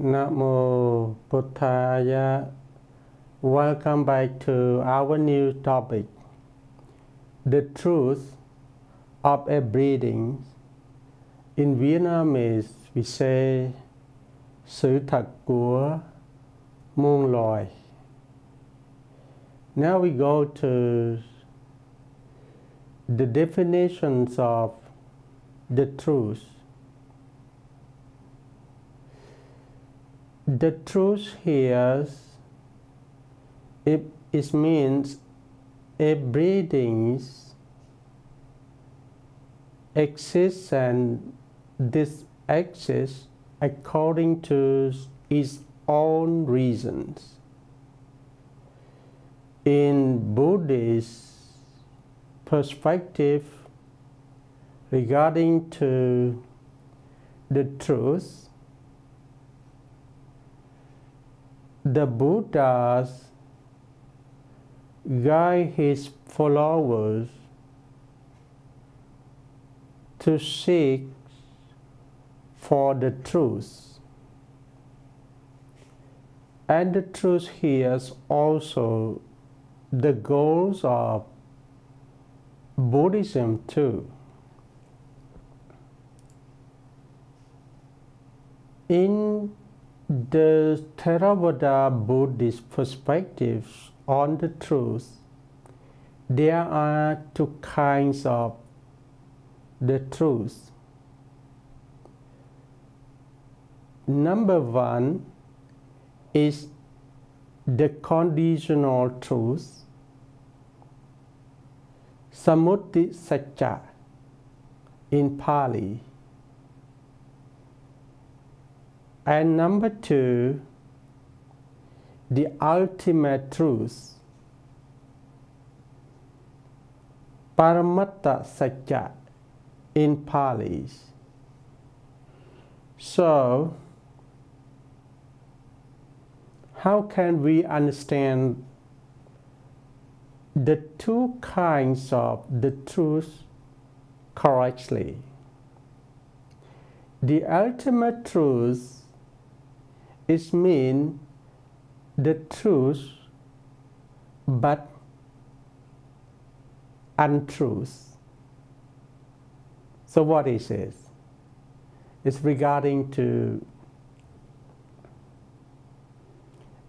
Namo Buddhaya. Welcome back to our new topic, the truth of a breathing. In Vietnamese, we say sự thật của muôn loài. Now we go to the definitions of the truth. The truth here, it means a breathing exists and this exists according to its own reasons. In Buddhist perspective regarding to the truth, the Buddha guide his followers to seek for the truth. And the truth here is also the goals of Buddhism too. In the Theravada Buddhist perspectives on the truth, there are two kinds of the truth. Number one is the conditional truth, Samuti Sakya in Pali. And number two, the ultimate truth, Paramatta Sakya in Pali. So, how can we understand the two kinds of the truth correctly? The ultimate truth is mean the truth but untruth. So what is it? It's regarding to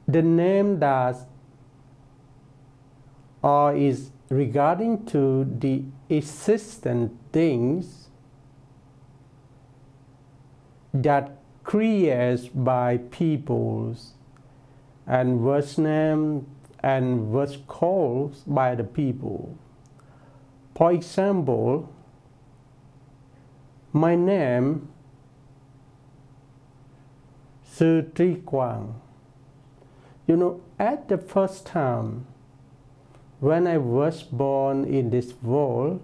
the name that or is regarding to the existent things that created by peoples and was named and was called by the people. For example, my name SưTrí Quang. You know, at the first time when I was born in this world,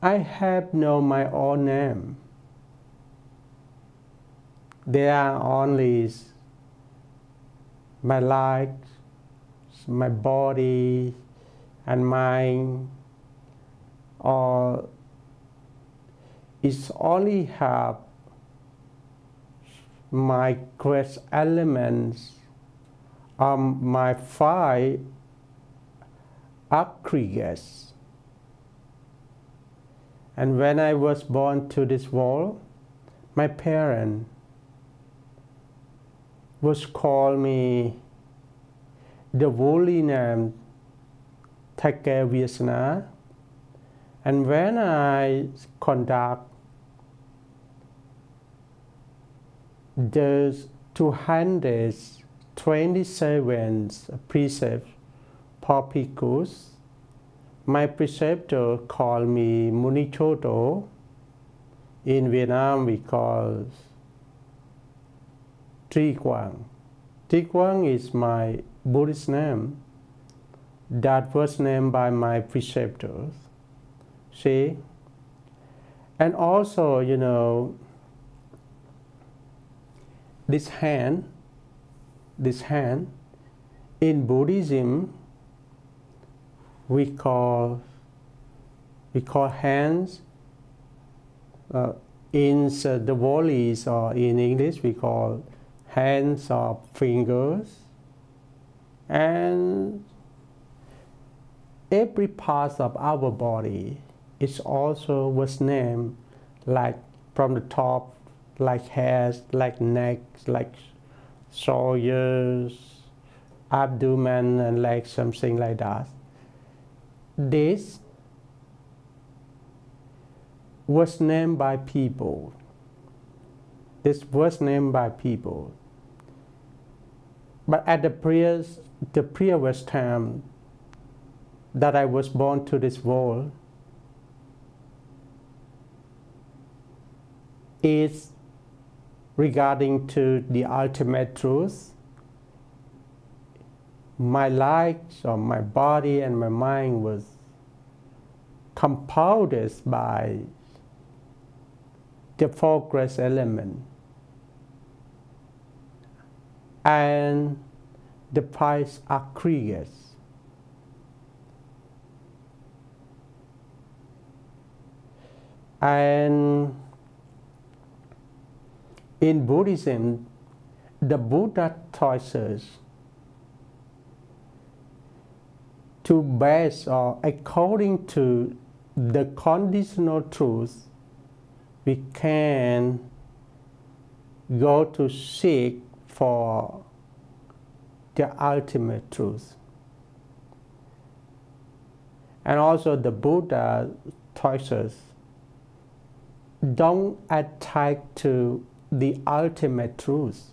I have no my own name. There are only my life, my body, and mind, or it's only have my great elements my five aggregates. And when I was born to this world, my parents was called me the holy name Sakya. And when I conduct the 227 precepts for bhikkhus, my preceptor called me Munichoto. In Vietnam we call Trí Quang. Trí Quang is my Buddhist name that was named by my preceptors. See? And also, you know, this hand in Buddhism we call hands in the volleys, or in English we call hands or fingers, and every part of our body is also was named, like from the top, like hairs, like neck, like shoulders, abdomen, and like something like that. This was named by people. This was named by people. But at the previous time that I was born to this world, is regarding to the ultimate truth. My life, or my body and my mind was compounded by the four grace elements, and the five aggregates. And in Buddhism, the Buddha taught us to base, or according to the conditional truth, we can go to seek for the ultimate truth. And also the Buddha taught us, don't attack to the ultimate truth,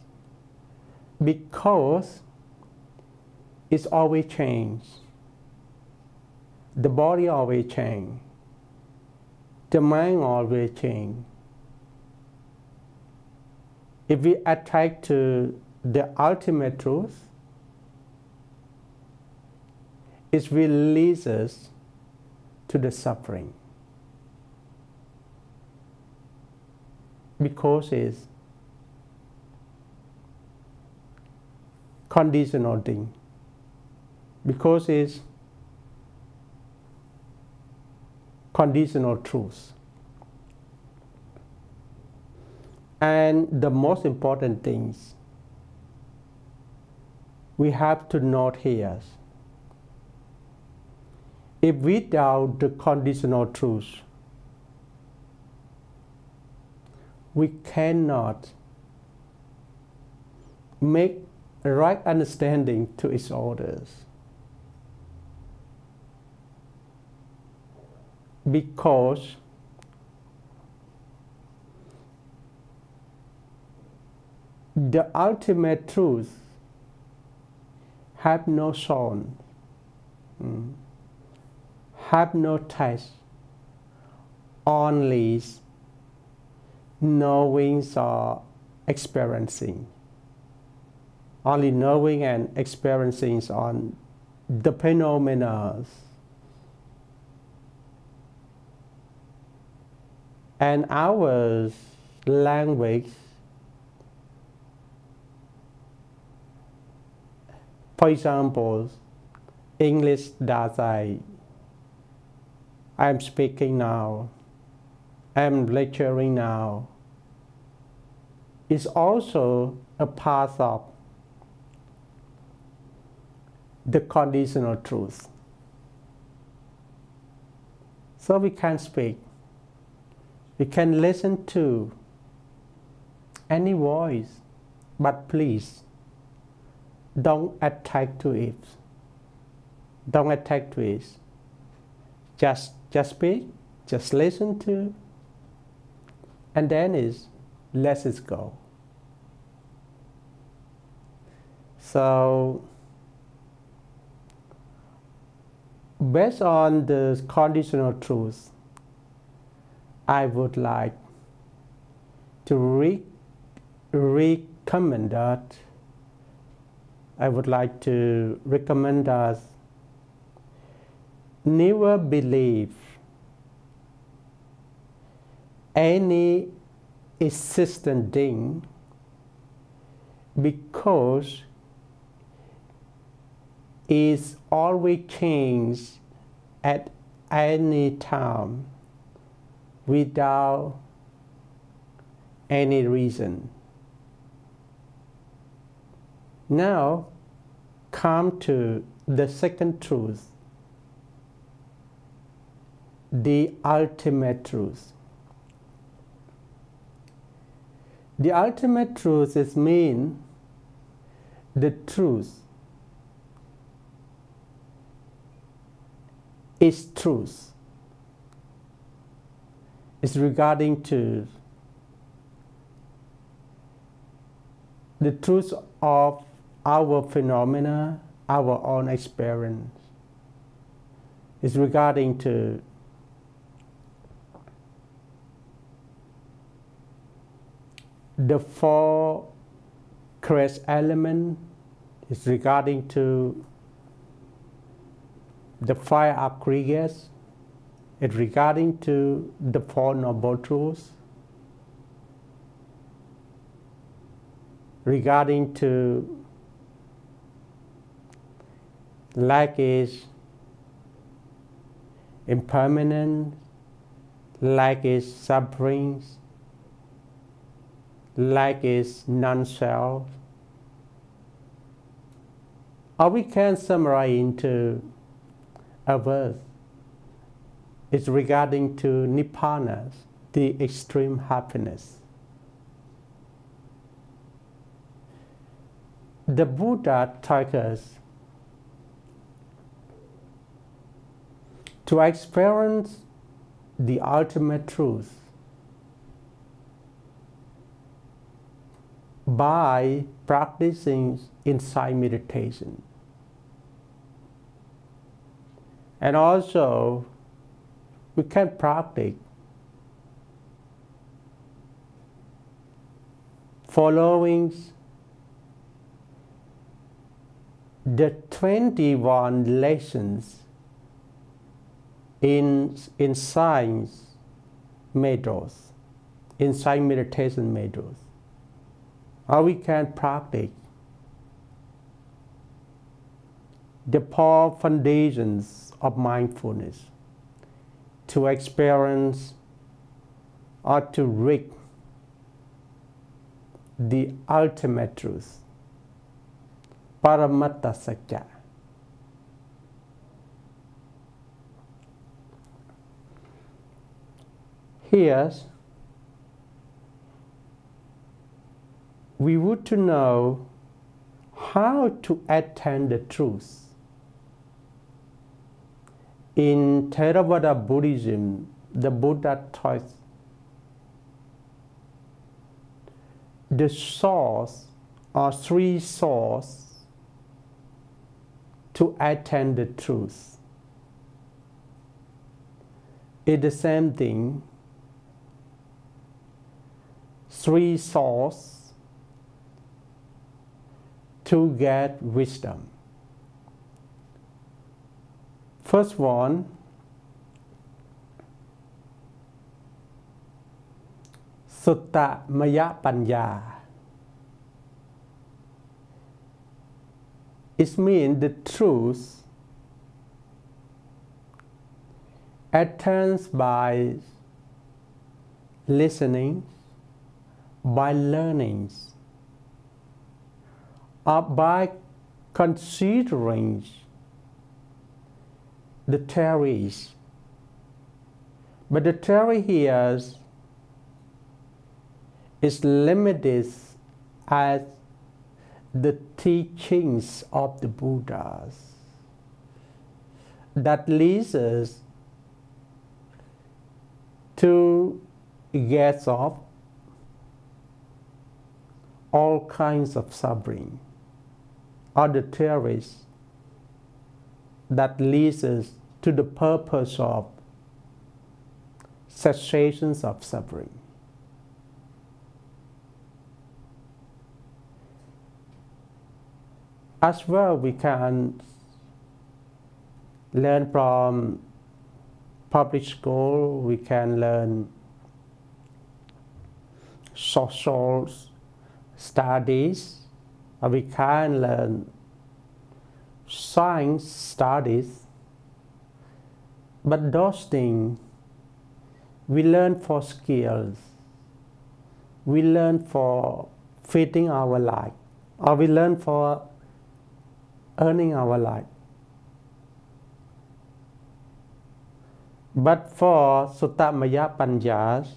because it's always change. The body always change. The mind always change. If we attack to the ultimate truth, it will lead us to the suffering, because it's conditional thing, because it's conditional truth. And the most important things we have to note here, if without the conditional truth, we cannot make a right understanding to each other, because the ultimate truth have no sound, have no taste, only knowing or experiencing. Only knowing and experiencing on the phenomena. And our language, for example, English that I am speaking now, I am lecturing now, is also a part of the conditional truth. So we can speak, we can listen to any voice, but please don't attack to it. Don't attack to it. Just speak, just listen to, and then let it go. So, based on the conditional truth, I would like to recommend that. I would like to recommend us never believe any existent thing, because it's always changed at any time without any reason. Now come to the second truth, the ultimate truth. The ultimate truth means the truth is truth. It's regarding to the truth of our phenomena, our own experience. It's regarding to the four created elements. It's regarding to the five aggregates. It's regarding to the Four Noble Truths, regarding to like is impermanent, like is sufferings, like is non-self. Or we can summarize into a verse. It's regarding to Nibbana, the extreme happiness. The Buddha taught us to experience the ultimate truth by practicing insight meditation. And also, we can practice following the 21 lessons in science methods, insight meditation methods. Or we can practice the four foundations of mindfulness to experience or to reach the ultimate truth, Paramatta Sakya. Here, we would to know how to attain the truth. In Theravada Buddhism, the Buddha taught the source or three sources to attain the truth. It's the same thing. Three sources to get wisdom. First one, Sutta Maya Panya. It means the truth attains by listening, by learning, or by considering the theories. But the theory here is limited as the teachings of the Buddhas that leads us to get off all kinds of suffering, or the theories that leads us to the purpose of cessations of suffering. As well, we can learn from public school, we can learn social studies, or we can learn science studies. But those things we learn for skills, we learn for feeding our life, or we learn for earning our life. But for Sutta-maya Panyas,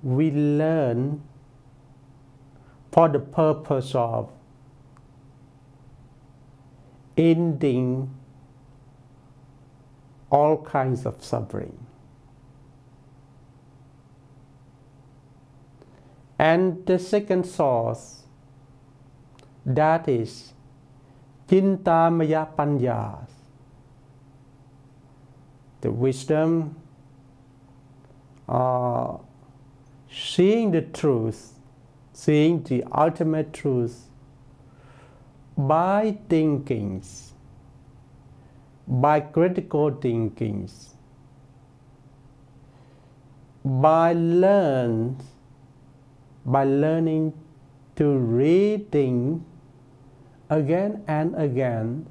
we learn for the purpose of ending all kinds of suffering. And the second source, that is Cintamaya Panyas, the wisdom seeing the truth, seeing the ultimate truth by thinkings, by critical thinkings, by learning to reading again and again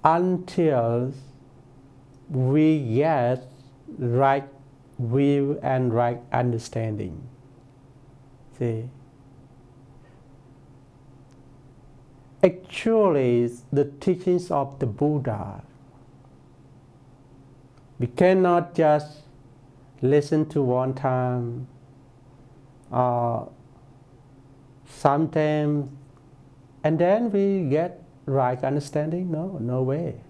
until we get right view and right understanding. See? Actually, the teachings of the Buddha, we cannot just listen to one time or sometimes and then we get right understanding. No way.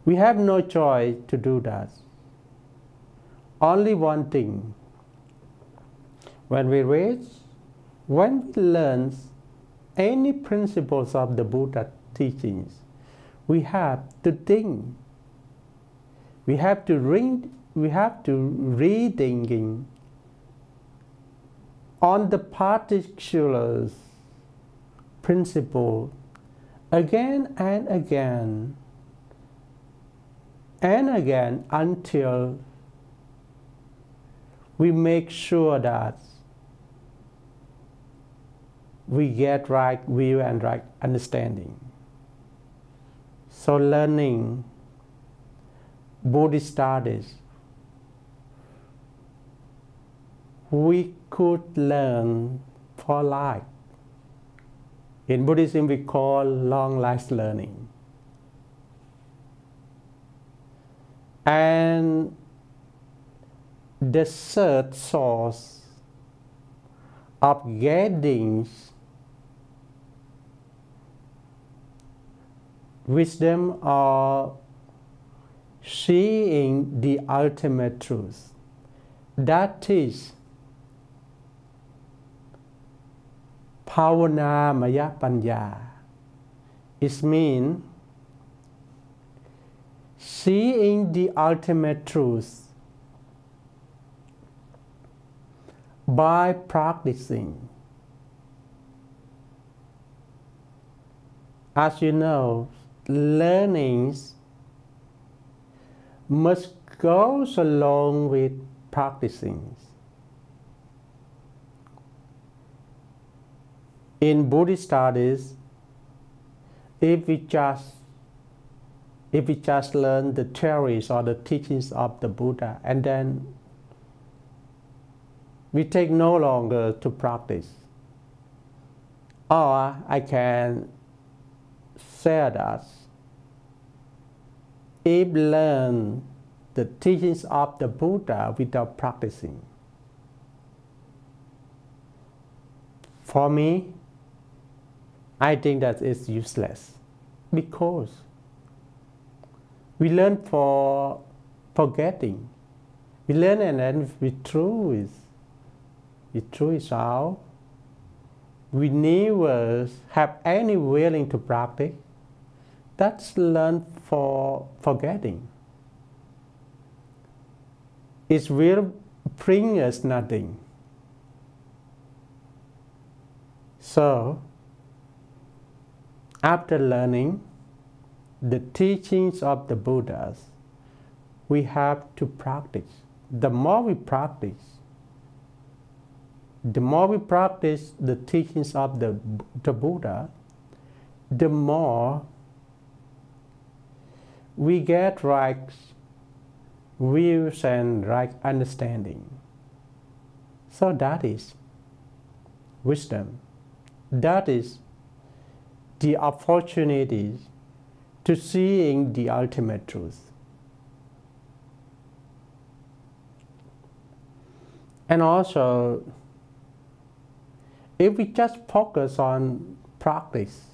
We have no choice to do that. Only one thing. When we read, when we learn any principles of the Buddha teachings, we have to think. We have to reading on the particular principle again and again until we make sure that we get right view and right understanding. So learning Buddhist studies, we could learn for life. In Buddhism we call long life learning. And the third source of getting wisdom or seeing the ultimate truth, that is Pavana Maya Panya. It means seeing the ultimate truth by practicing. As you know, learnings must go along with practicing. In Buddhist studies, if we just learn the theories or the teachings of the Buddha and then we take no longer to practice, or I can say that if learn the teachings of the Buddha without practicing, for me, I think that it's useless, because we learn for forgetting. We learn and then we throw it out. We never have any willing to practice. That's learn for forgetting. It will bring us nothing. So, after learning the teachings of the Buddhas, we have to practice. The more we practice the teachings of the Buddha, the more we get right views and right understanding. So that is wisdom. That is the opportunity to seeing the ultimate truth. And also, if we just focus on practice,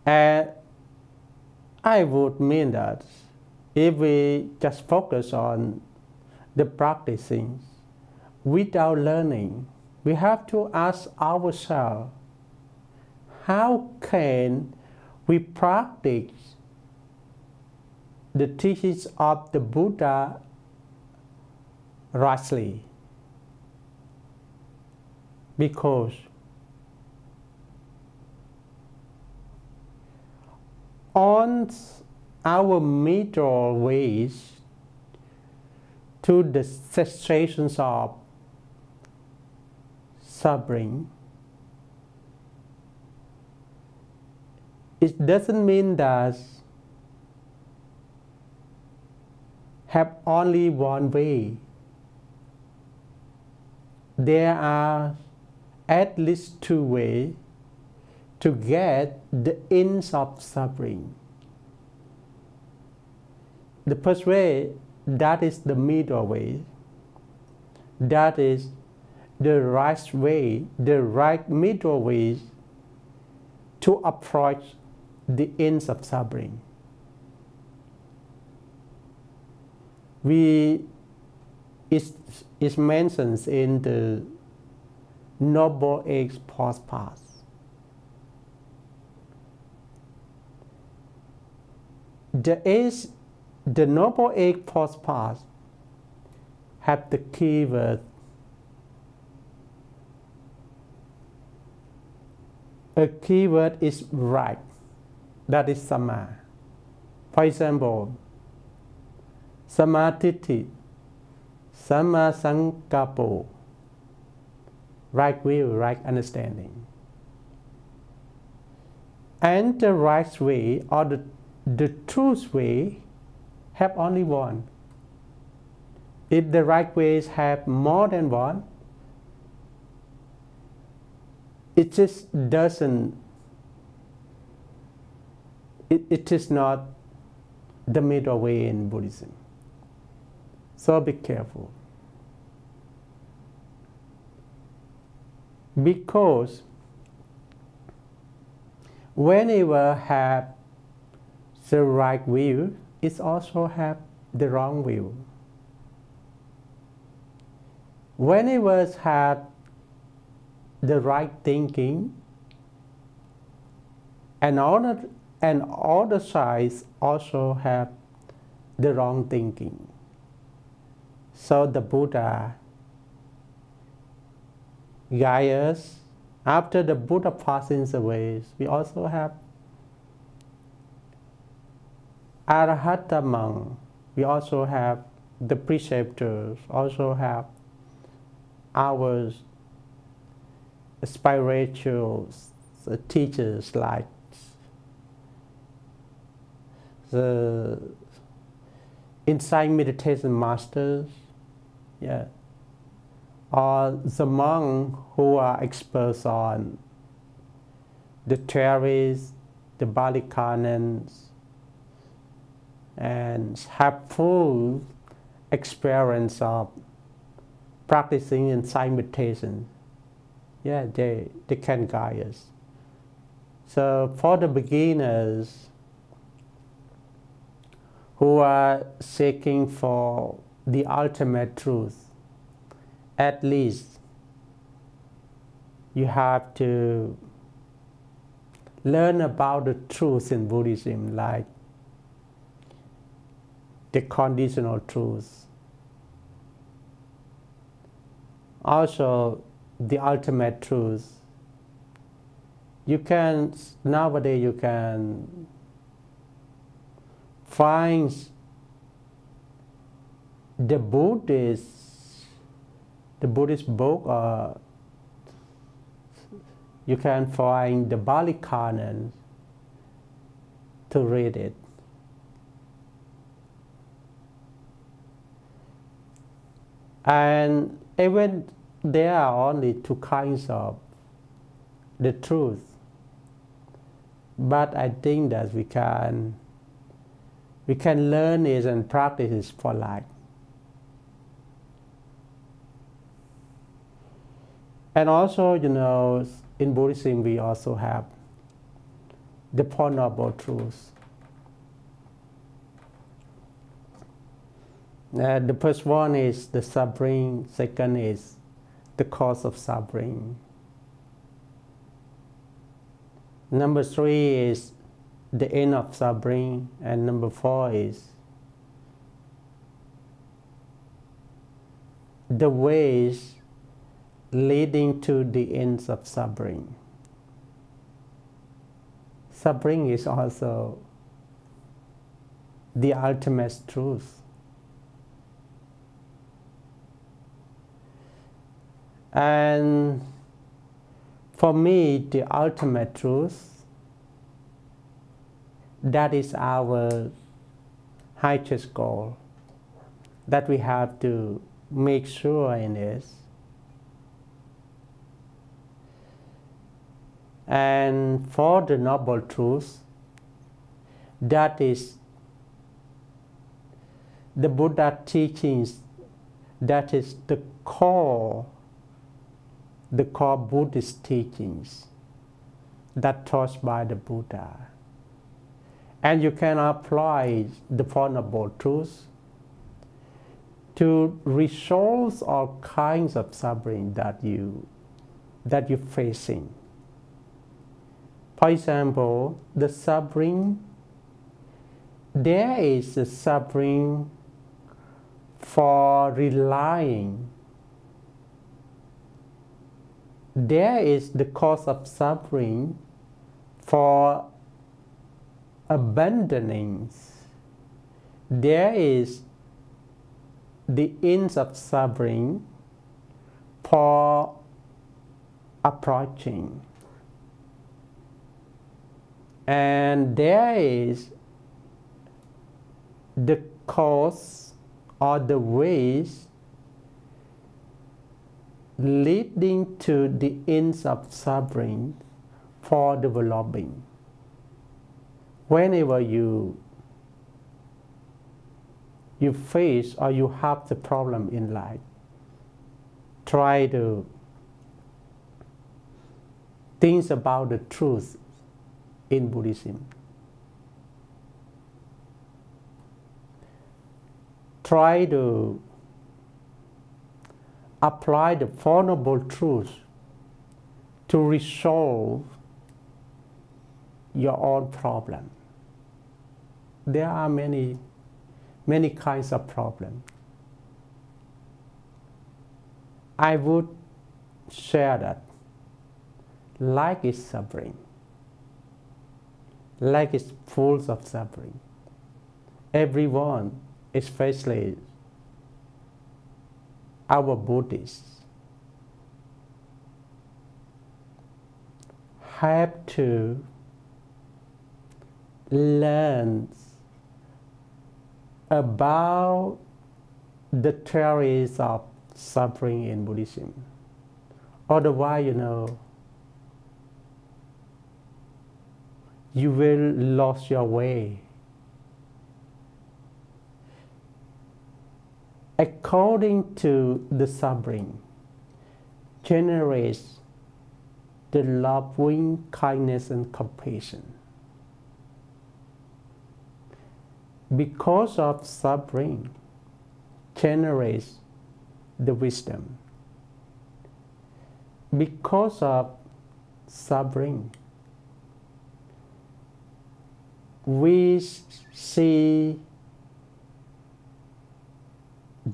and I would mean that if we just focus on the practicing without learning, we have to ask ourselves, how can we practice the teachings of the Buddha rightly? Because on our middle ways to the cessations of suffering, it doesn't mean that have only one way. There are at least two ways to get the ends of suffering. The first way, that is the middle way. That is the right way, the right middle way to approach the ends of suffering. It mentions in the Noble Age Postpass. The Noble Age Postpass have the keyword. A keyword is right. That is Sama. For example, Samadhi, Sama Sankapo, right view, right understanding. And the right way, or the truth way, have only one. If the right ways have more than one, it just doesn't, it is not the middle way in Buddhism. So be careful. Because whenever have the right view, it also have the wrong view. Whenever have the right thinking, and all the sides also have the wrong thinking. So the Buddha guides us. After the Buddha passes away, we also have Arahata monk. We also have the preceptors, also have our spiritual teachers like the insight meditation masters, or the monks who are experts on the theories, the Bali canons, and have full experience of practicing insight meditation. They can guide us. So for the beginners who are seeking for the ultimate truth, at least you have to learn about the truth in Buddhism, like the conditional truth. Also, the ultimate truth. Nowadays you can find the Buddhist book, or you can find the Bali canon to read it. And even there are only two kinds of the truth. But I think that we can learn it and practice it for life. And also, in Buddhism we also have the Four Noble Truths. The first one is the suffering, second is the cause of suffering. Number 3 is the end of suffering, and number 4 is the ways leading to the ends of suffering. Suffering is also the ultimate truth. And for me, the ultimate truth, that is our highest goal, that we have to make sure in this. And for the Noble Truth, that is the Buddha teachings, that is the core Buddhist teachings that taught by the Buddha. And you can apply the Four Noble Truths to resolve all kinds of suffering that you're facing. For example, the suffering, there is a suffering for relying. There is the cause of suffering for abandoning. There is the ends of suffering for approaching. And there is the cause or the ways leading to the ends of suffering for developing. Whenever you face or you have the problem in life, try to think about the truth in Buddhism. Try to apply the Four Noble Truths to resolve your own problem. There are many kinds of problems. I would share that life is suffering. Life is full of suffering. Everyone, especially our Buddhists, have to learn about the theories of suffering in Buddhism. Otherwise, you will lose your way. According to the suffering, generates the loving kindness and compassion. Because of suffering, generates the wisdom. Because of suffering, we see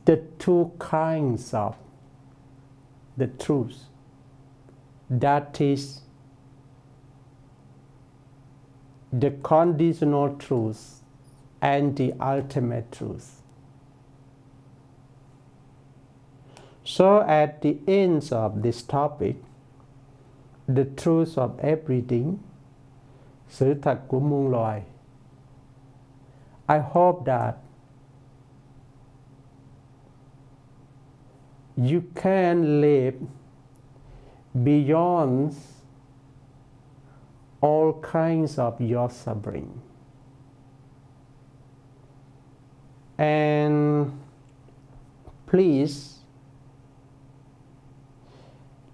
the two kinds of the truth. That is the conditional truth and the ultimate truth. So at the end of this topic, the truth of everything, sự thật của muôn loài, I hope that you can live beyond all kinds of your suffering. And please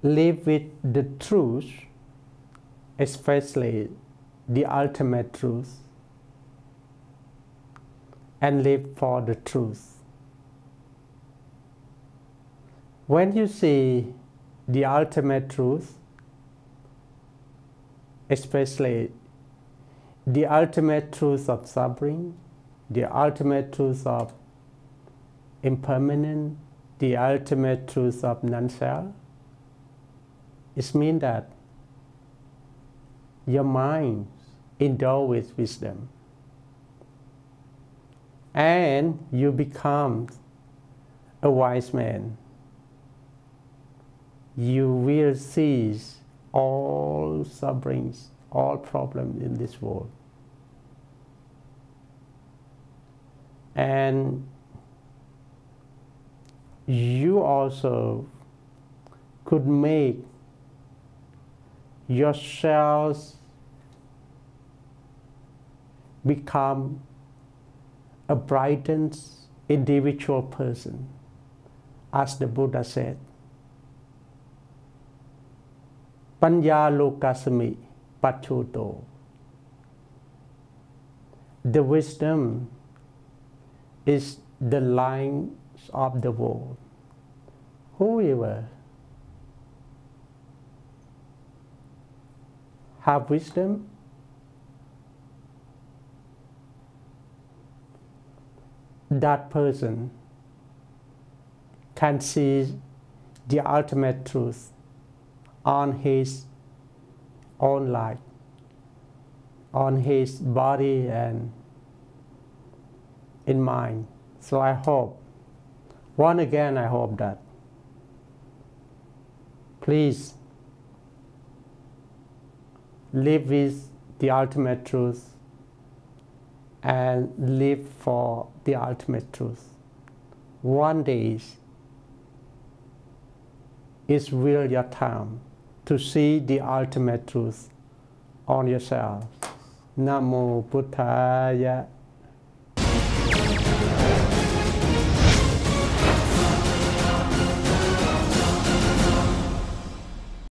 live with the truth, especially the ultimate truth, and live for the truth. When you see the ultimate truth, especially the ultimate truth of suffering, the ultimate truth of impermanence, the ultimate truth of non-self, it means that your mind endowed with wisdom, and you become a wise man. You will cease all sufferings, all problems in this world. And you also could make yourselves become a brightened individual person, as the Buddha said. Panya lokasami pachuto. The wisdom is the light of the world. Whoever have wisdom, that person can see the ultimate truth on his own life, on his body and in mind. So I hope, once again I hope that please live with the ultimate truth and live for the ultimate truth. One day is really your time to see the ultimate truth on yourself. Namo Buddhaya.